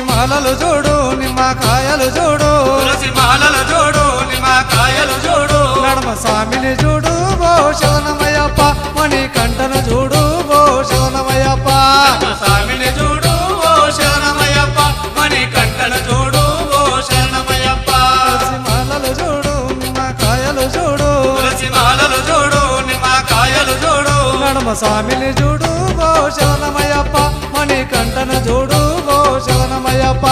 మాలలు చూడు నిమ్మకాయలు చూడు తులసి మాలలు చూడు నిమ్మకాయలు చూడు నడమ స్వామిని చూడు ఓ శరణమయ్యప్ప మణి కంటను చూడు ఓ శరణమయ్యప్ప స్వామిని చూడు ఓ శరణమయ్యప్ప మణి కంటను చూడు ఓ శరణమయ్యప్ప తులసి మాలలు చూడు నిమ్మకాయలు చూడు తులసి మాలలు చూడు నిమ్మకాయలు చూడు నడమ స్వామిని చూడు ఓ శరణమయ్యప్ప మణి కంటను చూడు ఓ శరణమయ్యప్ప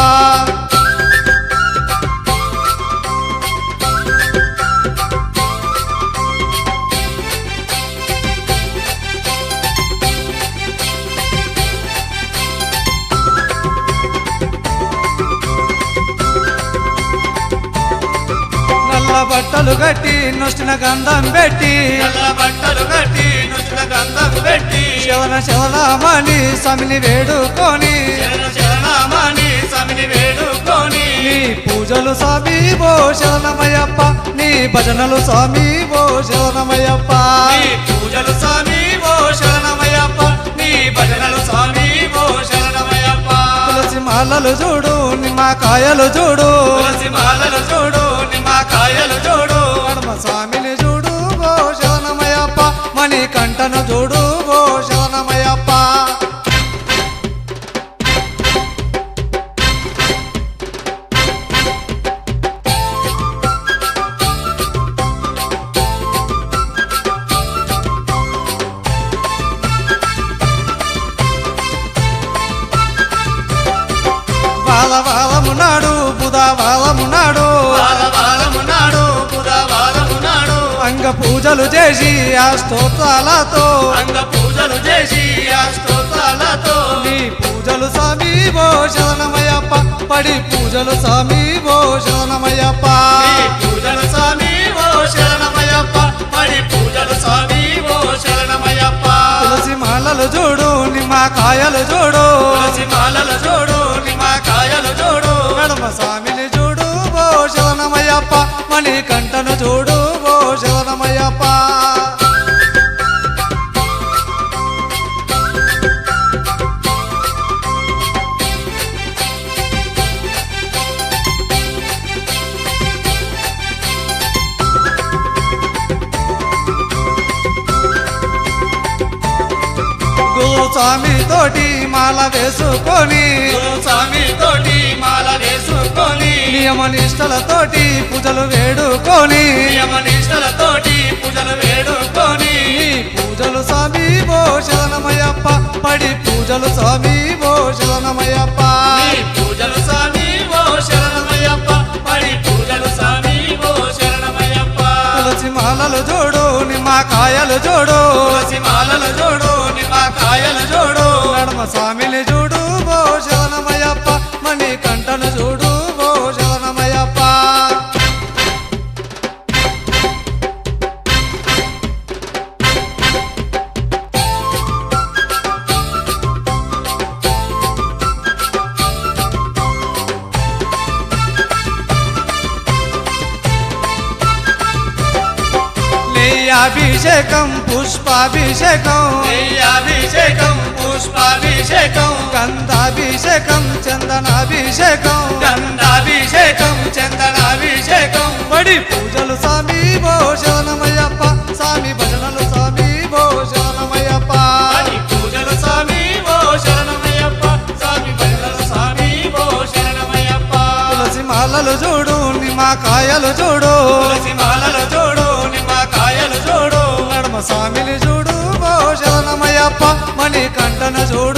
నల్ల బట్టలు కట్టి నొచ్చిన గంధం పెట్టి నల్ల బట్టలు కట్టి నుచ్చుల గంధం పెట్టి శవనమని స్వామిని వేడుకొని శరణ శరణమని స్వామిని వేడుకొని నీ పూజలు స్వామి ఓ శరణమయ్యప్ప నీ భజనలు స్వామి ఓ శరణమయ్యప్ప నీ పూజలు స్వామి ఓ శరణమయ్యప్ప నీ భజనలు స్వామి ఓ శరణమయ్యప్ప తులసి మాలలు చూడు నిమ్మకాయలు చూడు తులసి మాలలు చూడు నిమ్మకాయలు చూడు నడమ స్వామిని చూడు ఓ శరణమయ్యప్ప మణి కంటను చూడు ఓ శరణమయ్యప్ప వాలమునాడు బుధవారమునాడు వారమునాడు బుధవారమునాడు అంగ పూజలు చేసి ఆ స్తోత్రాలతో అంగ పూజలు చేసి ఆ స్తోత్రాలతో నీ పూజలు స్వామి ఓ శరణమయ్యప్ప పడి పూజలు స్వామి ఓ శరణమయ్యప్ప నీ పూజలు స్వామి ఓ శరణమయ్యప్ప పడి పూజలు స్వామి ఓ శరణమయ్యప్ప తులసి మాలలు చూడు నిమ్మకాయలు చూడు తులసి మాలలు చూడు నిమ్మకాయలు చూడు నడమ స్వామిని చూడు ఓ శరణమయ్యప్ప మణి కంటను చూడు ఓ శరణమయ్యప్ప స్వామి తోటి మాల వేసుకొని స్వామి తోటి మాల వేసుకొని నియమ నిష్టలతోటి పూజలు వేడుకొని నియమనిష్టలతోటి పూజలు వేడుకొని నీ పూజలు స్వామి ఓ శరణమయ్యప్ప పడి పూజలు స్వామి ఓ శరణమయ్యప్ప నీ పూజలు స్వామి ఓ శరణమయ్యప్ప పడి పూజలు స్వామి ఓ శరణమయ్యప్ప తులసి మాలలు చూడు నిమ్మకాయలు చూడు తులసి మాలలు చూడు నిమ్మకాయలు చూడు నడమ స్వామిని చూడు ఓ శరణమయ్యప్ప మణి కంటను చూడు ఓ శరణమయ్యప్ప అభిషేకం పుష్పాభిషేకం అభిషేకం పుష్పాభిషేకం గంధాభిషేకం చందనాభిషేకం గంధాభిషేకం చందనాభిషేకం పడి పూజలు స్వామి ఓ శరణమయ్యప్ప స్వామి భజనలు స్వామి ఓ శరణమయ్యప్ప పడి పూజలు స్వామి ఓ శరణమయ్యప్ప స్వామి భజనలు స్వామి ఓ శరణమయ్యప్ప తులసి మాలలు చూడు నిమ్మకాయలు చూడు తులసి మాలలు చూడు నిమ్మకాయలు చూడు నడమ స్వామిని చూడు ఓ శరణమయ్యప్ప మణి కంటను చూడు